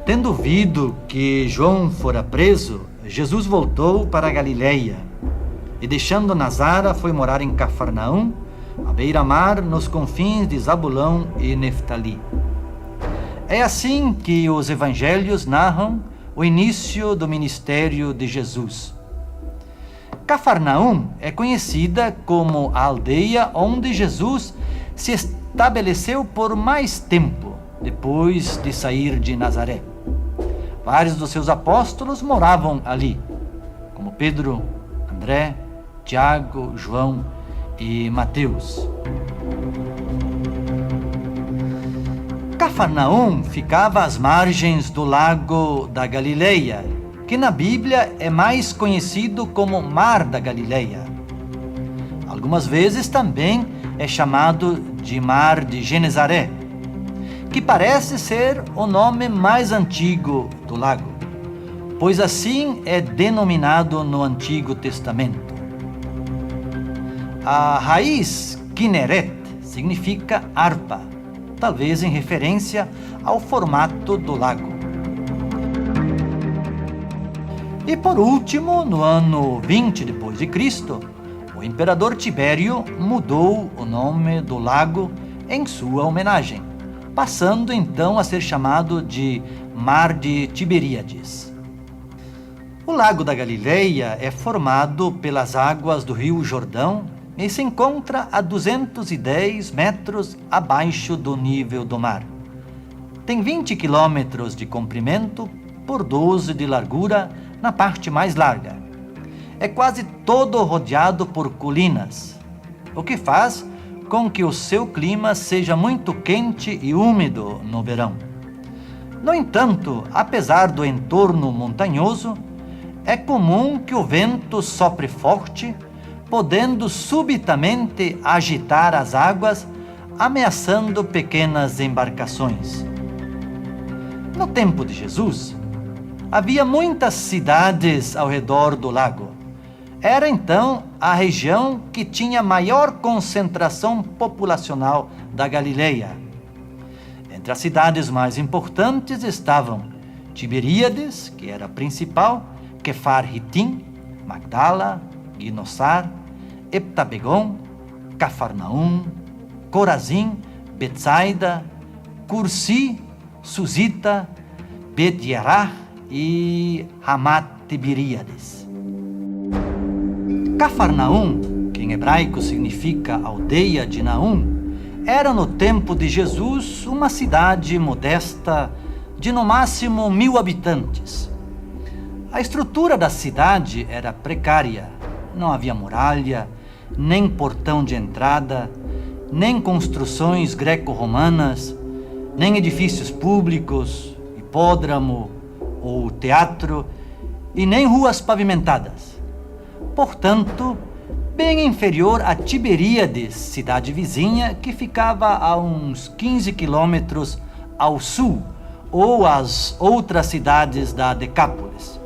Tendo ouvido que João fora preso, Jesus voltou para a Galileia e, deixando Nazara, foi morar em Cafarnaum, à beira-mar, nos confins de Zabulão e Neftali. É assim que os evangelhos narram o início do ministério de Jesus. Cafarnaum é conhecida como a aldeia onde Jesus se estabeleceu por mais tempo, depois de sair de Nazaré. Vários dos seus apóstolos moravam ali, como Pedro, André, Tiago, João e Mateus. Cafarnaum ficava às margens do lago da Galileia, que na Bíblia é mais conhecido como Mar da Galileia. Algumas vezes também é chamado de Mar de Genezaré, que parece ser o nome mais antigo do lago, pois assim é denominado no Antigo Testamento. A raiz Kinneret significa harpa, talvez em referência ao formato do lago. E por último, no ano 20 depois de Cristo, o imperador Tibério mudou o nome do lago em sua homenagem, passando então a ser chamado de Mar de Tiberíades. O Lago da Galileia é formado pelas águas do Rio Jordão e se encontra a 210 metros abaixo do nível do mar. Tem 20 quilômetros de comprimento por 12 de largura na parte mais larga. É quase todo rodeado por colinas, o que faz com que o seu clima seja muito quente e úmido no verão. No entanto, apesar do entorno montanhoso, é comum que o vento sopre forte, podendo subitamente agitar as águas, ameaçando pequenas embarcações. No tempo de Jesus, havia muitas cidades ao redor do lago. Era então a região que tinha maior concentração populacional da Galileia. Entre as cidades mais importantes estavam Tiberíades, que era a principal, Quefar-Ritim, Magdala, Ginosar, Eptabegon, Cafarnaum, Corazim, Betsaida, Cursi, Susita, Bet-Yarah e Ramat-Tiberíades. Cafarnaum, que em hebraico significa aldeia de Naum, era no tempo de Jesus uma cidade modesta de no máximo 1000 habitantes. A estrutura da cidade era precária, não havia muralha, nem portão de entrada, nem construções greco-romanas, nem edifícios públicos, hipódromo ou teatro, e nem ruas pavimentadas. Portanto, bem inferior a Tiberíades, cidade vizinha, que ficava a uns 15 quilômetros ao sul, ou as outras cidades da Decápolis.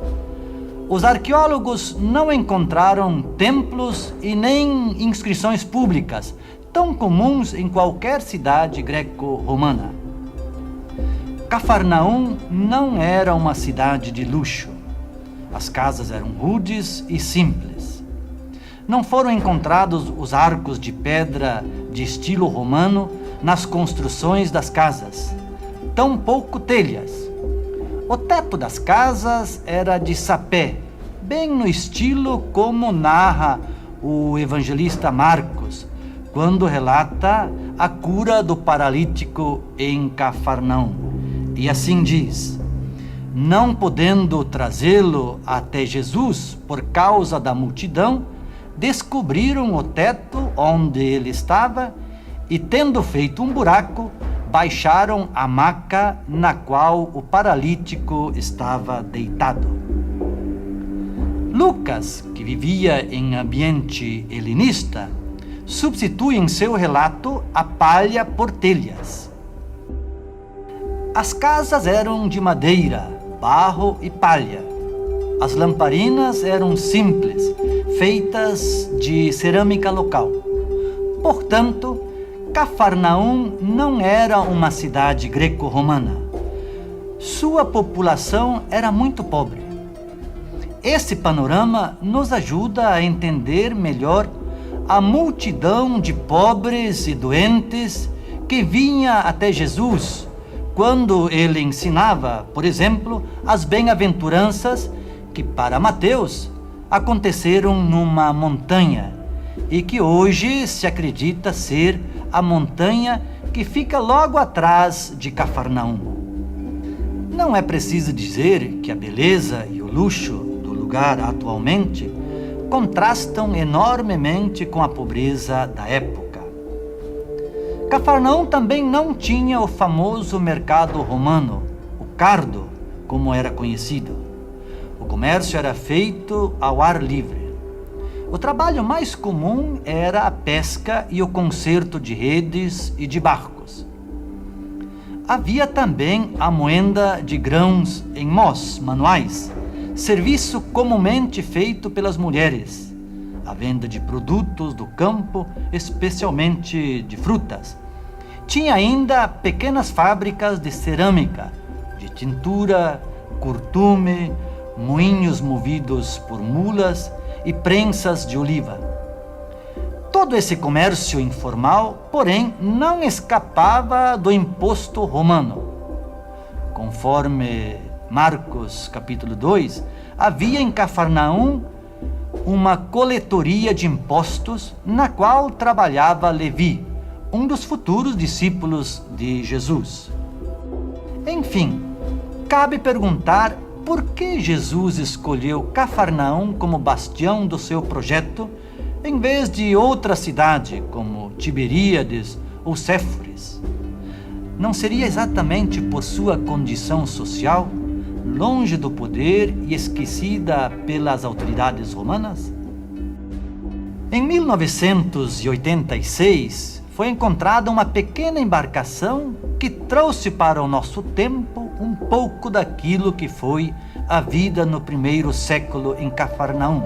Os arqueólogos não encontraram templos e nem inscrições públicas, tão comuns em qualquer cidade greco-romana. Cafarnaum não era uma cidade de luxo. As casas eram rudes e simples. Não foram encontrados os arcos de pedra de estilo romano nas construções das casas, tampouco telhas. O teto das casas era de sapé, bem no estilo como narra o evangelista Marcos, quando relata a cura do paralítico em Cafarnaum. E assim diz: Não podendo trazê-lo até Jesus por causa da multidão, descobriram o teto onde ele estava e, tendo feito um buraco, baixaram a maca na qual o paralítico estava deitado. Lucas, que vivia em ambiente helenista, substitui em seu relato a palha por telhas. As casas eram de madeira, barro e palha. As lamparinas eram simples, feitas de cerâmica local. Portanto, Cafarnaum não era uma cidade greco-romana. Sua população era muito pobre. Esse panorama nos ajuda a entender melhor a multidão de pobres e doentes que vinha até Jesus quando ele ensinava, por exemplo, as bem-aventuranças que, para Mateus, aconteceram numa montanha e que hoje se acredita ser a montanha que fica logo atrás de Cafarnaum. Não é preciso dizer que a beleza e o luxo do lugar atualmente contrastam enormemente com a pobreza da época. Cafarnaum também não tinha o famoso mercado romano, o cardo, como era conhecido. O comércio era feito ao ar livre. O trabalho mais comum era a pesca e o conserto de redes e de barcos. Havia também a moenda de grãos em mós manuais, serviço comumente feito pelas mulheres, a venda de produtos do campo, especialmente de frutas. Tinha ainda pequenas fábricas de cerâmica, de tintura, curtume, moinhos movidos por mulas e prensas de oliva. Todo esse comércio informal, porém, não escapava do imposto romano. Conforme Marcos capítulo 2, havia em Cafarnaum uma coletoria de impostos na qual trabalhava Levi, um dos futuros discípulos de Jesus. Enfim, cabe perguntar por que Jesus escolheu Cafarnaum como bastião do seu projeto, em vez de outra cidade como Tiberíades ou Séforis. Não seria exatamente por sua condição social, longe do poder e esquecida pelas autoridades romanas? Em 1986, foi encontrada uma pequena embarcação que trouxe para o nosso tempo um pouco daquilo que foi a vida no primeiro século em Cafarnaum.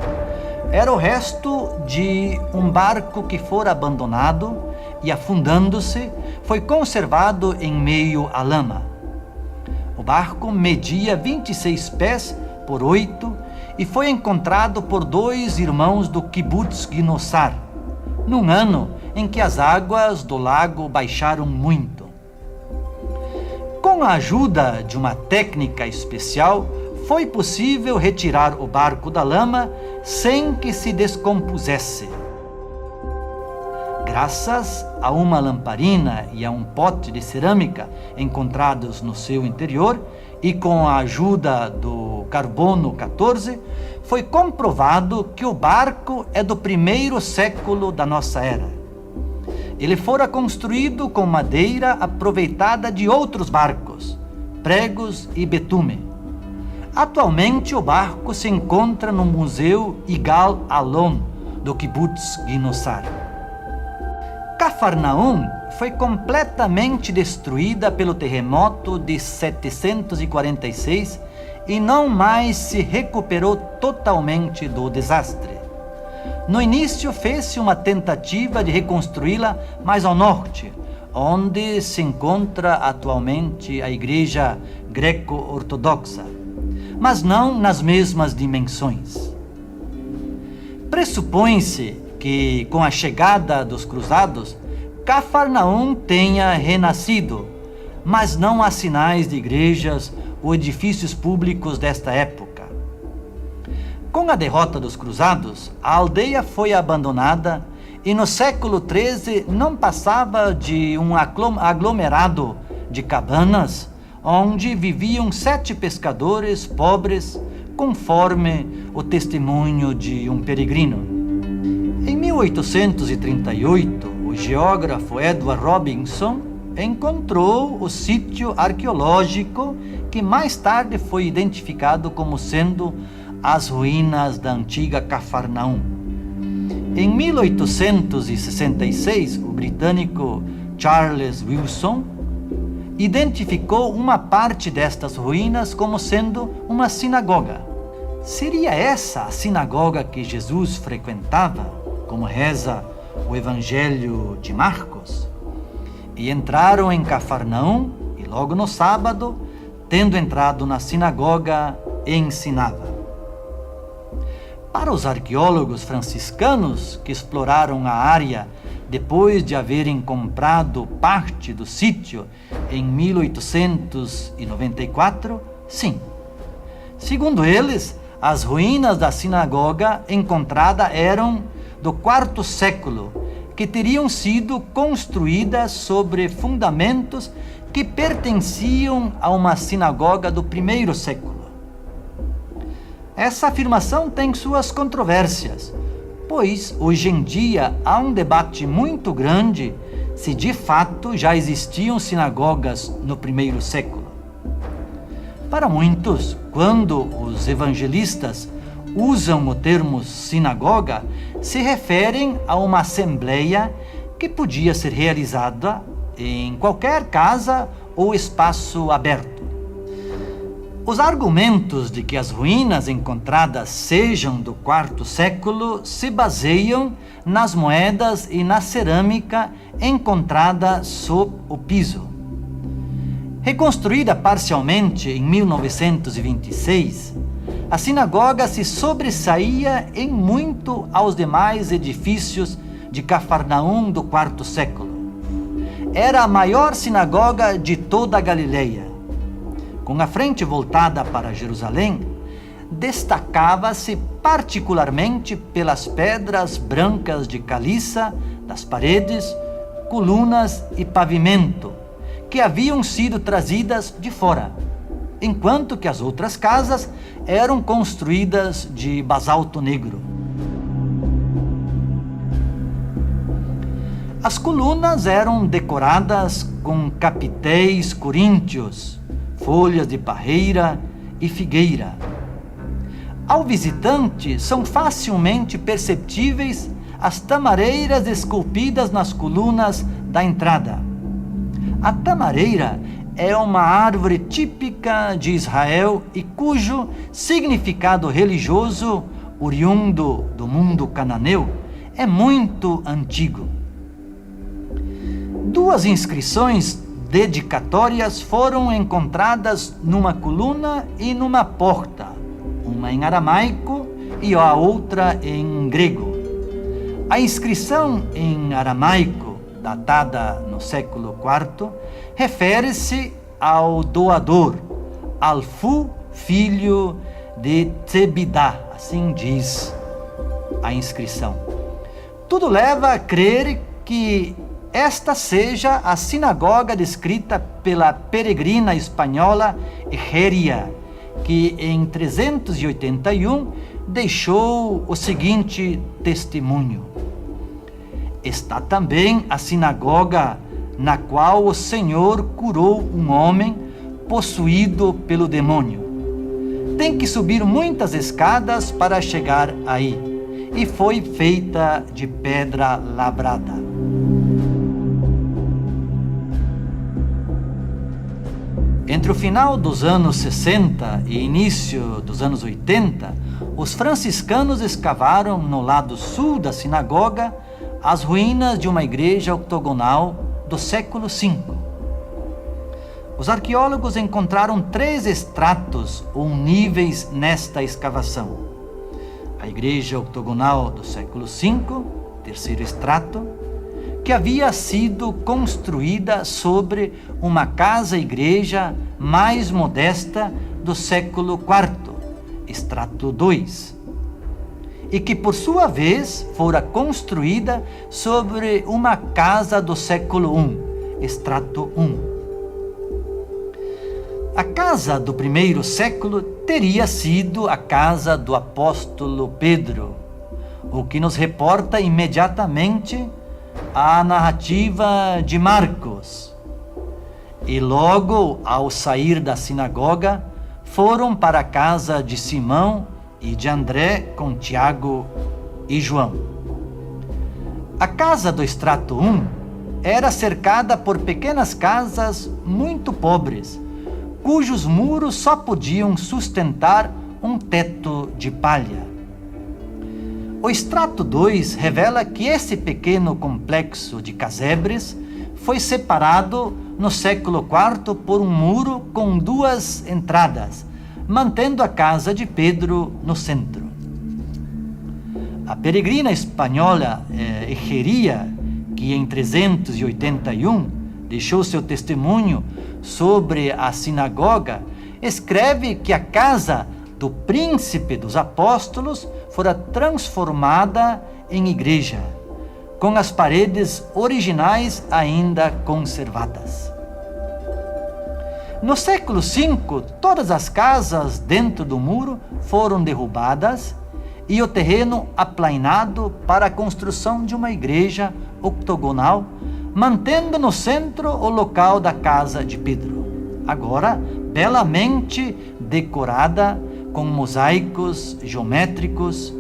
Era o resto de um barco que fora abandonado e, afundando-se, foi conservado em meio à lama. O barco media 26 pés por 8 e foi encontrado por 2 irmãos do Kibbutz Ginossar, num ano em que as águas do lago baixaram muito. Com a ajuda de uma técnica especial, foi possível retirar o barco da lama sem que se descompusesse. Graças a uma lamparina e a um pote de cerâmica encontrados no seu interior e com a ajuda do carbono 14, foi comprovado que o barco é do primeiro século da nossa era. Ele fora construído com madeira aproveitada de outros barcos, pregos e betume. Atualmente o barco se encontra no Museu Igal Alon do Kibbutz Ginossar. Cafarnaum foi completamente destruída pelo terremoto de 746 e não mais se recuperou totalmente do desastre. No início fez-se uma tentativa de reconstruí-la mais ao norte, onde se encontra atualmente a igreja greco-ortodoxa, mas não nas mesmas dimensões. Pressupõe-se que, com a chegada dos cruzados, Cafarnaum tenha renascido, mas não há sinais de igrejas ou edifícios públicos desta época. Com a derrota dos cruzados, a aldeia foi abandonada e no século XIII não passava de um aglomerado de cabanas onde viviam 7 pescadores pobres, conforme o testemunho de um peregrino. Em 1838, o geógrafo Edward Robinson encontrou o sítio arqueológico que mais tarde foi identificado como sendo as ruínas da antiga Cafarnaum. Em 1866, o britânico Charles Wilson identificou uma parte destas ruínas como sendo uma sinagoga. Seria essa a sinagoga que Jesus frequentava, como reza o Evangelho de Marcos? E entraram em Cafarnaum, e logo no sábado, tendo entrado na sinagoga, ensinava. Para os arqueólogos franciscanos que exploraram a área depois de haverem comprado parte do sítio em 1894, sim. Segundo eles, as ruínas da sinagoga encontrada eram do IV século, que teriam sido construídas sobre fundamentos que pertenciam a uma sinagoga do I século. Essa afirmação tem suas controvérsias, pois hoje em dia há um debate muito grande se de fato já existiam sinagogas no I século. Para muitos, quando os evangelistas usam o termo sinagoga, se referem a uma assembleia que podia ser realizada em qualquer casa ou espaço aberto. Os argumentos de que as ruínas encontradas sejam do IV século se baseiam nas moedas e na cerâmica encontrada sob o piso. Reconstruída parcialmente em 1926, a sinagoga se sobressaía em muito aos demais edifícios de Cafarnaum do IV século. Era a maior sinagoga de toda a Galileia. Com a frente voltada para Jerusalém, destacava-se particularmente pelas pedras brancas de caliça das paredes, colunas e pavimento, que haviam sido trazidas de fora, enquanto que as outras casas eram construídas de basalto negro. As colunas eram decoradas com capitéis coríntios, folhas de parreira e figueira. Ao visitante são facilmente perceptíveis as tamareiras esculpidas nas colunas da entrada. A tamareira é uma árvore típica de Israel e cujo significado religioso, oriundo do mundo cananeu, é muito antigo. 2 inscrições dedicatórias foram encontradas numa coluna e numa porta, uma em aramaico e a outra em grego. A inscrição em aramaico, datada no século IV, refere-se ao doador, Alfu, filho de Zebidá, assim diz a inscrição. Tudo leva a crer que esta seja a sinagoga descrita pela peregrina espanhola Egeria, que em 381 deixou o seguinte testemunho: está também a sinagoga na qual o Senhor curou um homem possuído pelo demônio. Tem que subir muitas escadas para chegar aí, e foi feita de pedra lavrada. Entre o final dos anos 60 e início dos anos 80, os franciscanos escavaram no lado sul da sinagoga as ruínas de uma igreja octogonal do século V. Os arqueólogos encontraram 3 estratos ou níveis nesta escavação. A igreja octogonal do século V, terceiro estrato, que havia sido construída sobre uma casa-igreja mais modesta do século IV, estrato 2, e que por sua vez fora construída sobre uma casa do século I, estrato 1. A casa do primeiro século teria sido a casa do apóstolo Pedro, o que nos reporta imediatamente a narrativa de Marcos. E logo, ao sair da sinagoga, foram para a casa de Simão e de André com Tiago e João. A casa do estrato 1 era cercada por pequenas casas muito pobres, cujos muros só podiam sustentar um teto de palha. O estrato 2 revela que esse pequeno complexo de casebres foi separado no século IV por um muro com 2 entradas, mantendo a casa de Pedro no centro. A peregrina espanhola Egeria, que em 381 deixou seu testemunho sobre a sinagoga, escreve que a casa do príncipe dos apóstolos fora transformada em igreja, com as paredes originais ainda conservadas. No século V, todas as casas dentro do muro foram derrubadas e o terreno aplainado para a construção de uma igreja octogonal, mantendo no centro o local da casa de Pedro, agora belamente decorada com mosaicos geométricos,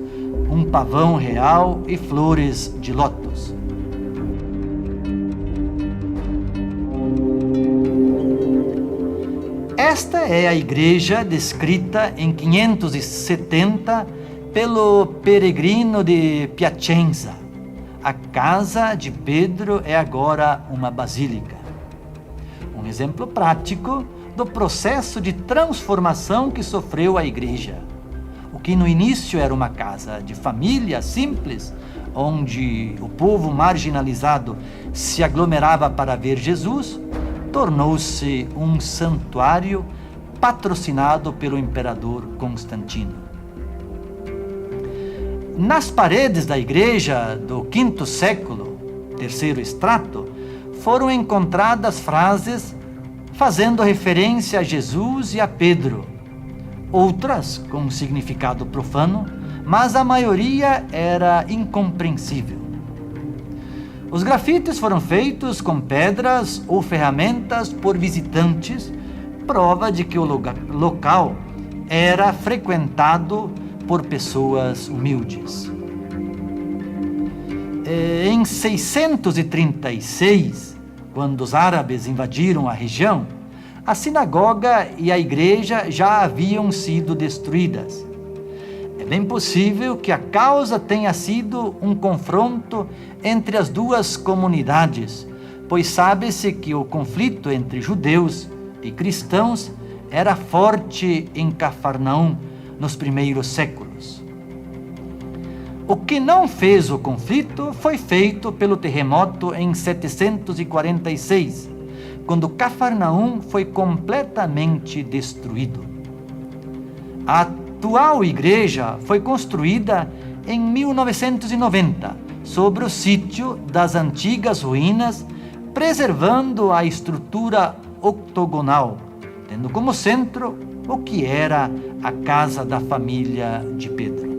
um pavão real e flores de lótus. Esta é a igreja descrita em 570 pelo peregrino de Piacenza. A casa de Pedro é agora uma basílica. Um exemplo prático do processo de transformação que sofreu a igreja. O que no início era uma casa de família simples, onde o povo marginalizado se aglomerava para ver Jesus, tornou-se um santuário patrocinado pelo imperador Constantino. Nas paredes da igreja do V século, terceiro estrato, foram encontradas frases fazendo referência a Jesus e a Pedro, outras com significado profano, mas a maioria era incompreensível. Os grafites foram feitos com pedras ou ferramentas por visitantes, prova de que o local era frequentado por pessoas humildes. Em 636, quando os árabes invadiram a região, a sinagoga e a igreja já haviam sido destruídas. É bem possível que a causa tenha sido um confronto entre as duas comunidades, pois sabe-se que o conflito entre judeus e cristãos era forte em Cafarnaum nos primeiros séculos. O que não fez o conflito foi feito pelo terremoto em 746, quando Cafarnaum foi completamente destruído. A atual igreja foi construída em 1990, sobre o sítio das antigas ruínas, preservando a estrutura octogonal, tendo como centro o que era a casa da família de Pedro.